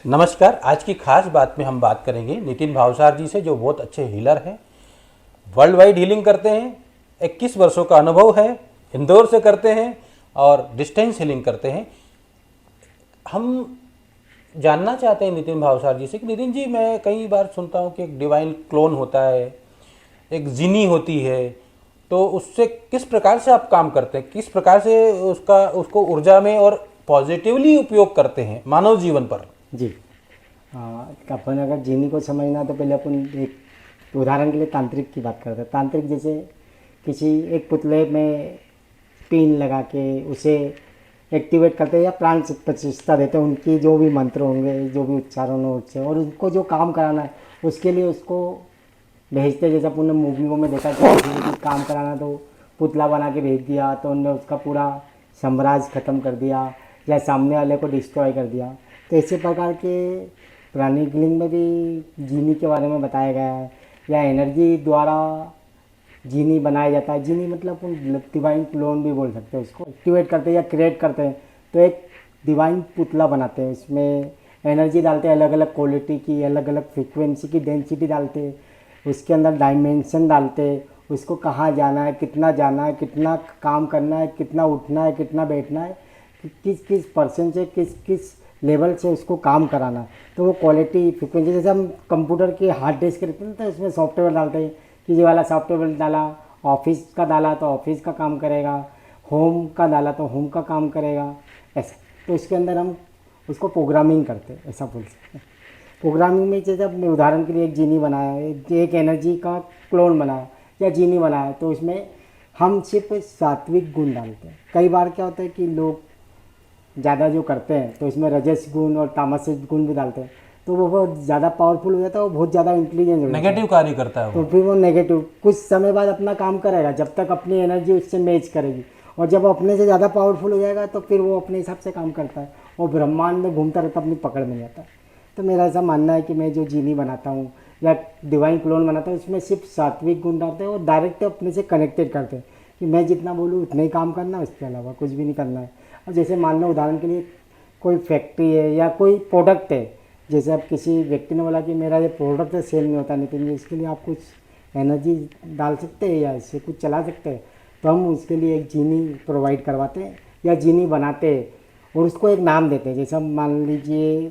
नमस्कार। आज की खास बात में हम बात करेंगे नितिन भावसार जी से, जो बहुत अच्छे हीलर हैं, वर्ल्ड वाइड हीलिंग करते हैं, 21 वर्षों का अनुभव है, इंदौर से करते हैं और डिस्टेंस हीलिंग करते हैं। हम जानना चाहते हैं नितिन भावसार जी से कि नितिन जी, मैं कई बार सुनता हूँ कि एक डिवाइन क्लोन होता है, एक जिनी होती है, तो उससे किस प्रकार से आप काम करते हैं, किस प्रकार से उसको ऊर्जा में और पॉजिटिवली उपयोग करते हैं मानव जीवन पर? जी। अपन अगर जीनी को समझना तो पहले अपन एक उदाहरण के लिए तांत्रिक की बात करते हैं। तांत्रिक जैसे किसी एक पुतले में पिन लगा के उसे एक्टिवेट करते हैं या प्राण प्रतिष्ठा देते हैं, उनकी जो भी मंत्र होंगे, जो भी उच्चारण हो उससे, और उनको जो काम कराना है उसके लिए उसको भेजते। जैसे अपन ने मूवियों में देखा कि किसी को काम कराना तो पुतला बना के भेज दिया तो उनने उसका पूरा साम्राज्य ख़त्म कर दिया या सामने वाले को डिस्ट्रॉय कर दिया। तो इसी प्रकार के पुरानी हीलिंग में भी जीनी के बारे में बताया गया है, या एनर्जी द्वारा जीनी बनाया जाता है। जीनी मतलब डिवाइन क्लोन भी बोल सकते हैं उसको। एक्टिवेट करते हैं या क्रिएट करते हैं तो एक डिवाइन पुतला बनाते हैं, इसमें एनर्जी डालते हैं, अलग अलग क्वालिटी की, अलग अलग फ्रीक्वेंसी की डेंसिटी डालते हैं, उसके अंदर डायमेंशन डालते हैं, उसको कहाँ जाना है, कितना काम करना है, कितना उठना है, कितना बैठना है, किस किस परसेंट से किस किस लेवल से उसको काम कराना है। तो वो क्वालिटी फ्रिक्वेंसी, जैसे हम कंप्यूटर के हार्ड डिस्क रहते हैं तो उसमें सॉफ्टवेयर डालते हैं कि ये वाला सॉफ्टवेयर डाला, ऑफिस का डाला तो ऑफिस का काम करेगा, होम का डाला तो होम का काम करेगा, ऐसा। तो इसके अंदर हम उसको प्रोग्रामिंग करते हैं, ऐसा बोल सकते हैं। प्रोग्रामिंग में जैसे मैं उदाहरण के लिए एक जीनी बनाया, एक एनर्जी का क्लोन बनाया या जीनी बनाया, तो इसमें हम सिर्फ सात्विक गुण डालते हैं। कई बार क्या होता है कि लोग ज़्यादा जो करते हैं तो इसमें रजस गुण और तामसिक गुण भी डालते हैं, तो वो बहुत ज़्यादा पावरफुल हो जाता है, वो बहुत ज़्यादा इंटेलिजेंट हो जाता है, नेगेटिव कार्य करता है तो वो। फिर वो नेगेटिव कुछ समय बाद अपना काम करेगा जब तक अपनी एनर्जी उससे मैच करेगी, और जब अपने से ज़्यादा पावरफुल हो जाएगा तो फिर वो अपने हिसाब से काम करता है और ब्रह्मांड में घूमता रहता, अपनी पकड़ में नहीं आता। तो मेरा ऐसा मानना है कि मैं जो जीनी बनाता हूँ या डिवाइन क्लोन बनाता हूँ, उसमें सिर्फ सात्विक गुण डालते हैं और डायरेक्ट अपने से कनेक्टेड करते हैं कि मैं जितना बोलूँ उतना ही काम करना है, उसके अलावा कुछ भी नहीं करना है। और जैसे मान लो उदाहरण के लिए कोई फैक्ट्री है या कोई प्रोडक्ट है, जैसे अब किसी व्यक्ति ने बोला कि मेरा ये प्रोडक्ट सेल नहीं होता नितिन जी, इसके लिए आप कुछ एनर्जी डाल सकते हैं या इससे कुछ चला सकते हैं, तो हम उसके लिए एक जीनी प्रोवाइड करवाते हैं या जीनी बनाते हैं और उसको एक नाम देते हैं। जैसे हम मान लीजिए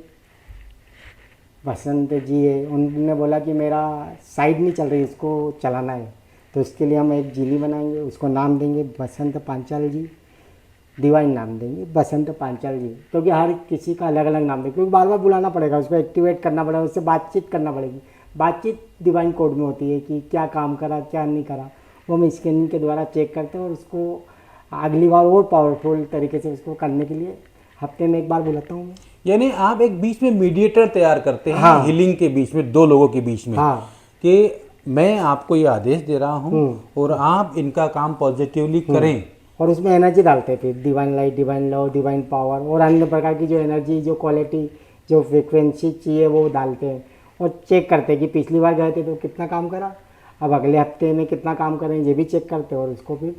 बसंत जी है, उन्होंने बोला कि मेरा साइड नहीं चल रही, इसको चलाना है, तो उसके लिए हम एक जीनी बनाएंगे, उसको नाम देंगे बसंत पांचाल जी, डिवाइन नाम देंगे बसंत पांचाल जी, क्योंकि हर किसी का अलग अलग नाम देंगे, क्योंकि बार बार बुलाना पड़ेगा, उसको एक्टिवेट करना पड़ेगा, उससे बातचीत करना पड़ेगी। बातचीत डिवाइन कोड में होती है कि क्या काम करा क्या नहीं करा, वो हम स्कैनिंग के द्वारा चेक करते हैं और उसको अगली बार और पावरफुल तरीके से उसको करने के लिए हफ्ते में एक बार बुलाता हूँ मैं। यानी आप एक बीच में मीडिएटर तैयार करते हैं, हाँ। हीलिंग के बीच में, दो लोगों के बीच में। हाँ। कि मैं आपको ये आदेश दे रहा हूँ और आप इनका काम पॉजिटिवली करें। और उसमें एनर्जी डालते हैं फिर divine light, divine love, divine power और अन्य प्रकार की जो एनर्जी, जो क्वालिटी, जो फ्रिक्वेंसी चाहिए वो डालते हैं और चेक करते हैं कि पिछली बार गए थे तो कितना काम करा, अब अगले हफ्ते में कितना काम करें, ये भी चेक करते हैं और उसको फिर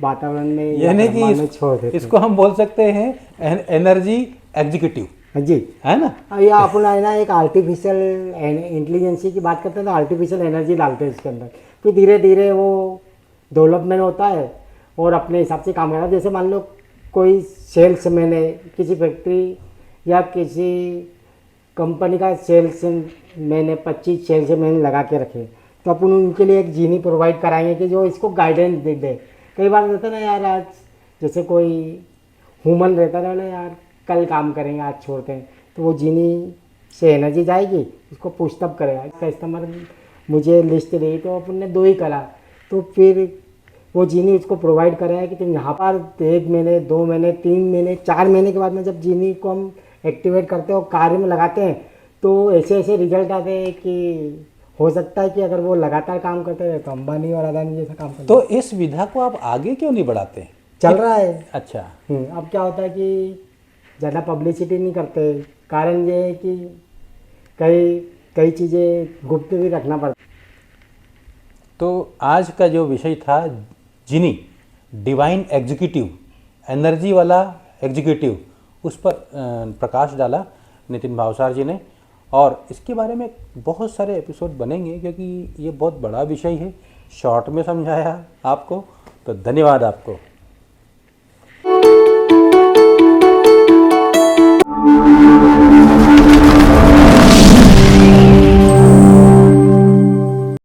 वातावरण में यानी कि छोड़ देते हैं। इसको हम बोल सकते हैं एनर्जी एग्जीक्यूटिव, जी, है ना? या अपना है ना एक आर्टिफिशियल इंटेलिजेंसी की बात करते हैं तो आर्टिफिशियल एनर्जी डालते हैं इसके अंदर, फिर धीरे धीरे वो डेवलपमेंट होता है और अपने हिसाब से काम करता है। जैसे मान लो कोई सेल्स मैन है किसी फैक्ट्री या किसी कंपनी का, सेल्स मैन है 25 सेल्स मैन लगा के रखे, तो अपन उनके लिए एक जीनी प्रोवाइड कराएंगे कि जो इसको गाइडेंस दे दे। कई बार रहता है ना यार, आज जैसे कोई ह्यूमन रहता है ना यार, कल काम करेंगे आज छोड़ते हैं, तो वो जीनी से एनर्जी जाएगी, उसको पुशअप करेगा। कस्टमर मुझे लिस्ट दी तो अपन ने 2 ही करा, तो फिर वो जीनी उसको प्रोवाइड कराया कि तुम यहाँ पर 1 महीने 2 महीने 3 महीने 4 महीने के बाद में जब जीनी को हम एक्टिवेट करते हैं और कार्य में लगाते हैं तो ऐसे ऐसे रिजल्ट आते हैं कि हो सकता है कि अगर वो लगातार काम करते हैं तो अंबानी और अदानी जैसा काम करते तो इस विधा को आप आगे क्यों नहीं बढ़ाते? चल रहा है। अच्छा। अब क्या होता है कि ज़्यादा पब्लिसिटी नहीं करते, कारण ये है कि कई चीज़ें गुप्त भी रखना पड़ता। तो आज का जो विषय था जिनी, डिवाइन एग्जीक्यूटिव, एनर्जी वाला एग्जीक्यूटिव, उस पर प्रकाश डाला। नितिन भावसार जी ने। और इसके बारे में बहुत सारे एपिसोड बनेंगे क्योंकि ये बहुत बड़ा विषय है, शॉर्ट में समझाया आपको, तो धन्यवाद आपको।